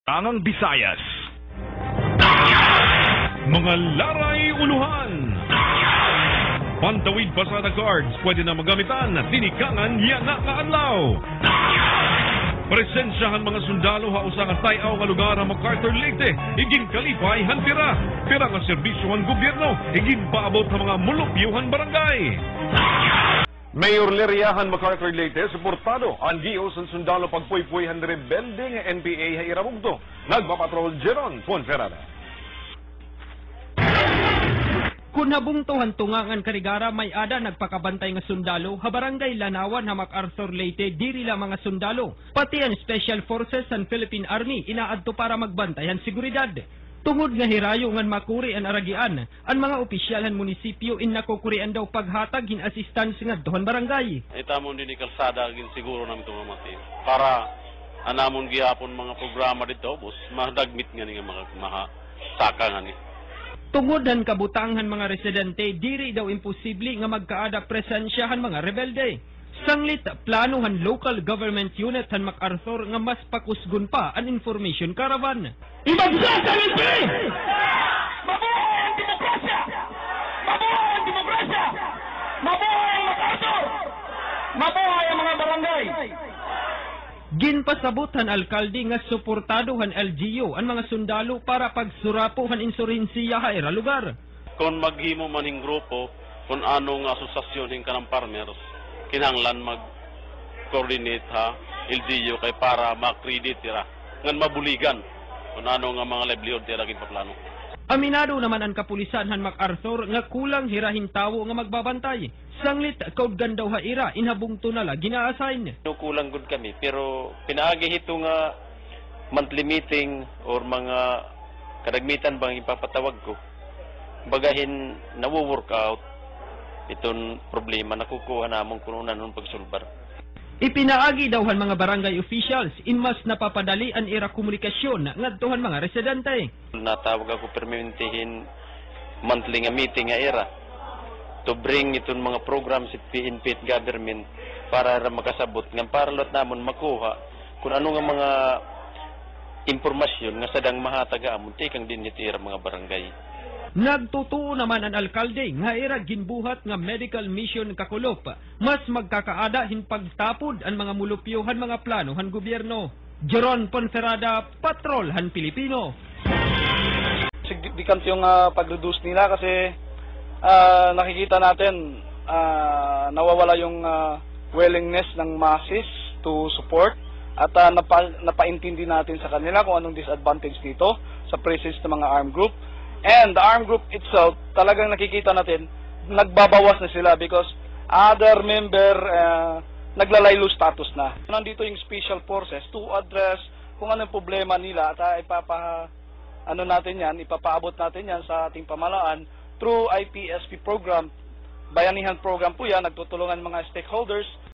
Tangang Visayas. Mga laray uluhan. Pantawid pasada cards pwede na magamitan at tinikangan yana kaadlaw. Presensyahan mga sundalo hausangan tayaw nga lugar ang MacArthur Leyte, iging kalipay hantira. Pira nga serbisyo ang gobyerno, iging paabot ng mga mulupyuhan barangay. Mayor Leriahan MacArthur Leyte, suportado ang GIO sa sundalo pagpuy-puyhan rebelding NPA Hairamugto. Nagpapatrol Jeron Ponferrada. Kung nabungtuhan tungangan karigara may ada nagpakabantay nga sundalo, habarangay lanawan ha MacArthur Leyte diri la mga sundalo. Pati ang Special Forces ang Philippine Army inaadto para magbantayan seguridad. Tungod nga hirayo ngan makuri ang aragian, ang mga opisyalhan munisipyo nakukurian daw paghatag hin assistance nga duhan barangay. Itamon din ni kalsada gin siguro namin itong mamati. Para anamon gihapon mga programa dito, bus madagmit nga ni mga saka nga ni. Tungodan kabutanghan mga residente, diri daw imposible nga magkaada presensyahan mga rebelde. Sanglit planuhan local government unit han MacArthur nga mas pakusgun pa ang information caravan. Ibagsak ang NPA! Mabuhay ang demokrasya! Mabuhay ang demokrasya! Mabuhay ang MacArthur! Mabuhay ang mga barangay! Ginpasabutan alkalde nga suportadohan LGU ang mga sundalo para pagsurapohan insurensiya ha era lugar. Kung maghimo maning grupo, kung anong asosasyon ka ng farmers, kinahanglan mag-coordinate ha, LGU kay para makredit tira, ngan mabuligan kung ano nga mga livelihood tira ginpaplano. Aminado naman ang kapulisan han MacArthur nga kulang hirahin tawo nga magbabantay. Sanglit kaud gandaw ha ira inhabungto na la gina-assign. Kulang gud kami pero pinaagi hito nga monthly meeting or mga kadagmitan bang ipapatawag ko. Bagahin nawo-work out iton problema nakukuha namon kuno nanon pagsulbar. Ipinaagi dawhan mga barangay officials inmas napapadali ang ira komunikasyon ngadtohan mga residente. Natawag ako permanentihin monthly nga meeting nga era to bring itong mga programs sa PNP government para makasabot nga para lot namon makuha kung ano nga mga impormasyon nga sadang mahataga amon tikang din itira mga barangay. Nagtutuo naman ang alkalde nga ira ginbuhat nga medical mission kakulop mas magkakaada hin pagtapod ang mga mulupyohan mga plano han gobyerno. Jeron Ponferrada, Patrol han Pilipino. Significant yung pag-reduce nila kasi nakikita natin nawawala yung willingness ng masses to support at napaintindi natin sa kanila kung anong disadvantage dito sa presence ng mga armed group. And the armed group itself, talagang nakikita natin, nagbabawas na sila because other member naglalaylo status na. Nandito yung special forces to address kung anong problema nila at ipapaabot natin yan sa ating pamahalaan through IPSP program. Bayanihan program po yan, nagtutulungan mga stakeholders